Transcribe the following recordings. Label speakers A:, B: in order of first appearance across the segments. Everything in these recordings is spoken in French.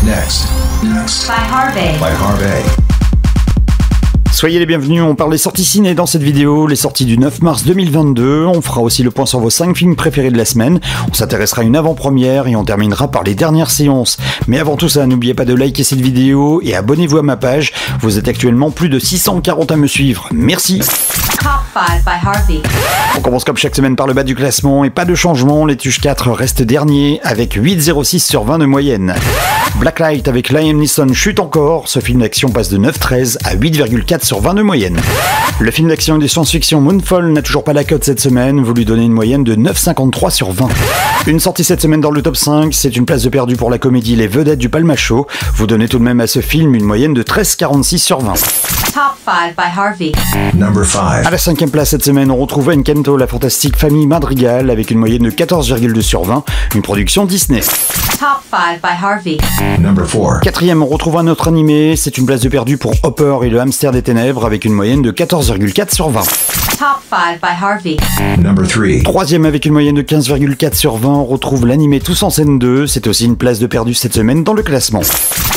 A: Next.
B: By Harvey.
C: Soyez les bienvenus, on parle des sorties ciné dans cette vidéo, les sorties du 9 mars 2022, on fera aussi le point sur vos 5 films préférés de la semaine, on s'intéressera à une avant-première et on terminera par les dernières séances. Mais avant tout ça, n'oubliez pas de liker cette vidéo et abonnez-vous à ma page, vous êtes actuellement plus de 640 à me suivre, merci.
B: Top 5 by Harvey.
C: On commence comme chaque semaine par le bas du classement et pas de changement, Les Tuches 4 reste dernier avec 8,06 sur 20 de moyenne. Blacklight avec Liam Neeson chute encore, ce film d'action passe de 9,13 à 8,4 sur 20 de moyenne. Le film d'action et de science-fiction Moonfall n'a toujours pas la cote cette semaine, vous lui donnez une moyenne de 9,53 sur 20. Une sortie cette semaine dans le top 5, c'est une place de perdu pour la comédie Les Vedettes du Palma Show, vous donnez tout de même à ce film une moyenne de 13,46 sur 20.
B: Top 5 by Harvey.
A: Number 5.
C: À la 5e place cette semaine, on retrouve Encanto, la fantastique famille Madrigal, avec une moyenne de 14,2 sur 20, une production Disney.
B: Top 5 by Harvey.
A: Number 4.
C: 4e, on retrouve un autre animé, c'est une place de perdu pour Hopper et le hamster des ténèbres, avec une moyenne de 14,4 sur 20.
B: Top 5 by Harvey.
A: Number 3.
C: 3e, avec une moyenne de 15,4 sur 20, on retrouve l'animé Tous en scène 2, c'est aussi une place de perdu cette semaine dans le classement.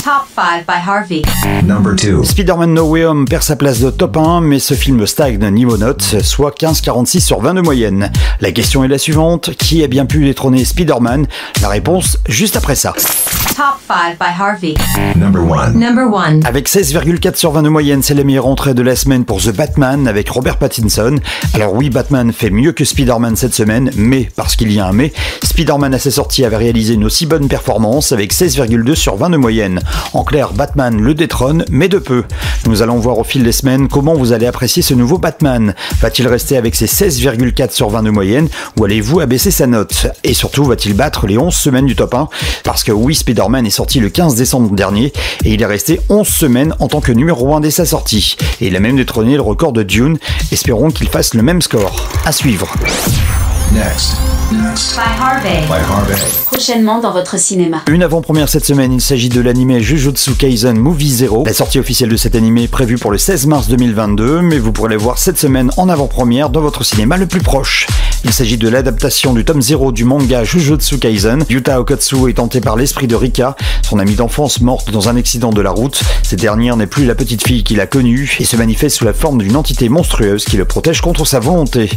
B: Top 5 by Harvey.
A: Number 2.
C: Spider-Man No Way Home perd sa place de top 1, mais ce film stagne niveau note, soit 15,46 sur 20 de moyenne. La question est la suivante, qui a bien pu détrôner Spider-Man? La réponse juste après ça.
B: Top 5 by Harvey.
A: Number 1.
B: Number 1.
C: Avec 16,4 sur 20 de moyenne, c'est la meilleure entrée de la semaine pour The Batman avec Robert Pattinson. Alors oui, Batman fait mieux que Spider-Man cette semaine, mais, parce qu'il y a un mais, Spider-Man à sa sortie avait réalisé une aussi bonne performance avec 16,2 sur 20 de moyenne. En clair, Batman le détrône, mais de peu. Nous allons voir au fil des semaines comment vous allez apprécier ce nouveau Batman. Va-t-il rester avec ses 16,4 sur 20 de moyenne, ou allez-vous abaisser sa note? Et surtout, va-t-il battre les 11 semaines du top 1? Parce que oui, Spider-Man est sorti le 15 décembre dernier, et il est resté 11 semaines en tant que numéro 1 dès sa sortie. Et il a même détrôné le record de Dune. Espérons qu'il fasse le même score. À suivre.
A: Next.
B: By Harvey.
A: By Harvey.
B: Prochainement dans votre cinéma.
C: Une avant-première cette semaine, il s'agit de l'anime Jujutsu Kaisen Movie Zero. La sortie officielle de cet anime est prévue pour le 16 mars 2022, mais vous pourrez la voir cette semaine en avant-première dans votre cinéma le plus proche. Il s'agit de l'adaptation du tome 0 du manga Jujutsu Kaisen. Yuta Okotsu est hanté par l'esprit de Rika, son amie d'enfance morte dans un accident de la route. Cette dernière n'est plus la petite fille qu'il a connue et se manifeste sous la forme d'une entité monstrueuse qui le protège contre sa volonté.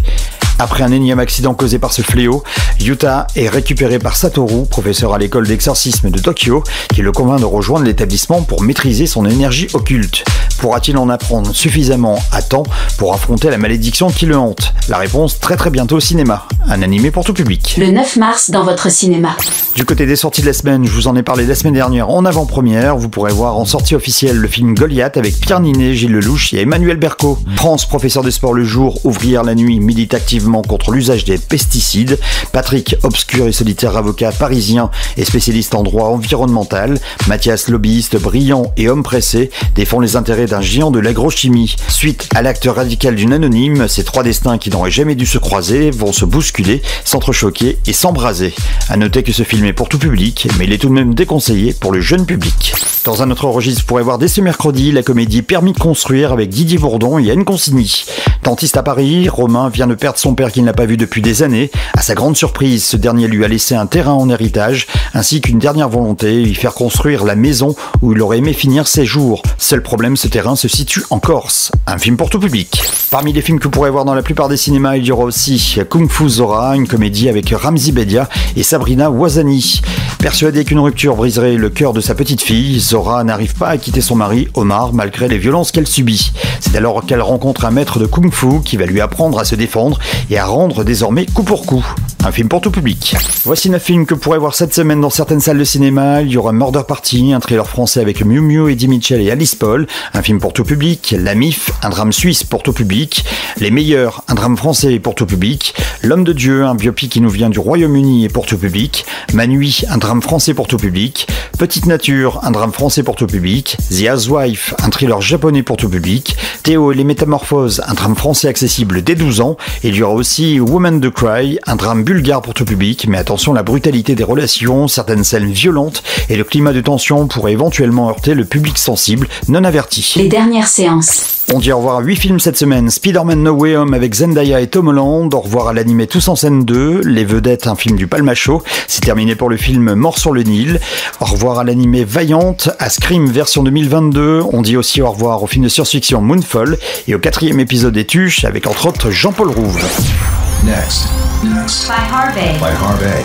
C: Après un énième accident causé par ce fléau, Yuta est récupéré par Satoru, professeur à l'école d'exorcisme de Tokyo, qui le convainc de rejoindre l'établissement pour maîtriser son énergie occulte. Pourra-t-il en apprendre suffisamment à temps pour affronter la malédiction qui le hante? La réponse très bientôt au cinéma. Un animé pour tout public.
B: Le 9 mars dans votre cinéma.
C: Du côté des sorties de la semaine, je vous en ai parlé la semaine dernière en avant-première. Vous pourrez voir en sortie officielle le film Goliath avec Pierre Ninet, Gilles Lelouch et Emmanuel Berco. France, professeur de sport le jour, ouvrière la nuit, milite activement contre l'usage des pesticides. Patrick, obscur et solitaire avocat parisien et spécialiste en droit environnemental. Mathias, lobbyiste brillant et homme pressé, défend les intérêts d'un géant de l'agrochimie. Suite à l'acte radical d'une anonyme, ces trois destins qui n'auraient jamais dû se croiser vont se bousculer, s'entrechoquer et s'embraser. À noter que ce film est pour tout public, mais il est tout de même déconseillé pour le jeune public. Dans un autre registre, vous pourrez voir dès ce mercredi la comédie Permis de construire avec Didier Bourdon et Anne Consigny. Dentiste à Paris, Romain vient de perdre son père qu'il n'a pas vu depuis des années. À sa grande surprise, ce dernier lui a laissé un terrain en héritage, ainsi qu'une dernière volonté, lui faire construire la maison où il aurait aimé finir ses jours. Seul problème, ce terrain se situe en Corse. Un film pour tout public. Parmi les films que vous pourrez voir dans la plupart des cinémas, il y aura aussi Kung Fu Zora, une comédie avec Ramzy Bedia et Sabrina Ouazani. Persuadé qu'une rupture briserait le cœur de sa petite fille, Zora n'arrive pas à quitter son mari, Omar, malgré les violences qu'elle subit. C'est alors qu'elle rencontre un maître de Kung Fu qui va lui apprendre à se défendre et à rendre désormais coup pour coup. Un film pour tout public. Voici 9 films que vous pourrez voir cette semaine dans certaines salles de cinéma. Il y aura Murder Party, un thriller français avec Miu Miu, Eddie Mitchell et Alice Paul, un film pour tout public. La MIF, un drame suisse pour tout public. Les Meilleurs, un drame français pour tout public. L'Homme de Dieu, un biopic qui nous vient du Royaume-Uni et pour tout public. Ma Nuit, un drame français pour tout public. Petite Nature, un drame français pour tout public. The Housewife, un thriller japonais pour tout public. Théo et les Métamorphoses, un drame français accessible dès 12 ans. Et il y aura aussi Woman to Cry, un drame bulgare pour tout public, mais attention, la brutalité des relations, certaines scènes violentes et le climat de tension pourraient éventuellement heurter le public sensible non averti. samedi.
B: Les dernières séances.
C: On dit au revoir à 8 films cette semaine. Spider-Man No Way Home avec Zendaya et Tom Holland. Au revoir à l'animé Tous en scène 2. Les vedettes, un film du Palma Show. C'est terminé pour le film Mort sur le Nil. Au revoir à l'animé Vaillante, à Scream version 2022. On dit aussi au revoir au film de science-fiction Moonfall et au 4e épisode des Tuches avec entre autres Jean-Paul Rouve.
A: Next.
B: By Harvey.
A: By Harvey.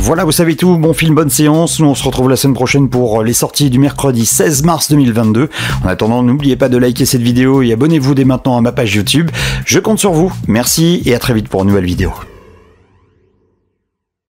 C: Voilà, vous savez tout, bon film, bonne séance. Nous on se retrouve la semaine prochaine pour les sorties du mercredi 16 mars 2022. En attendant, n'oubliez pas de liker cette vidéo et abonnez-vous dès maintenant à ma page YouTube. Je compte sur vous, merci et à très vite pour une nouvelle vidéo.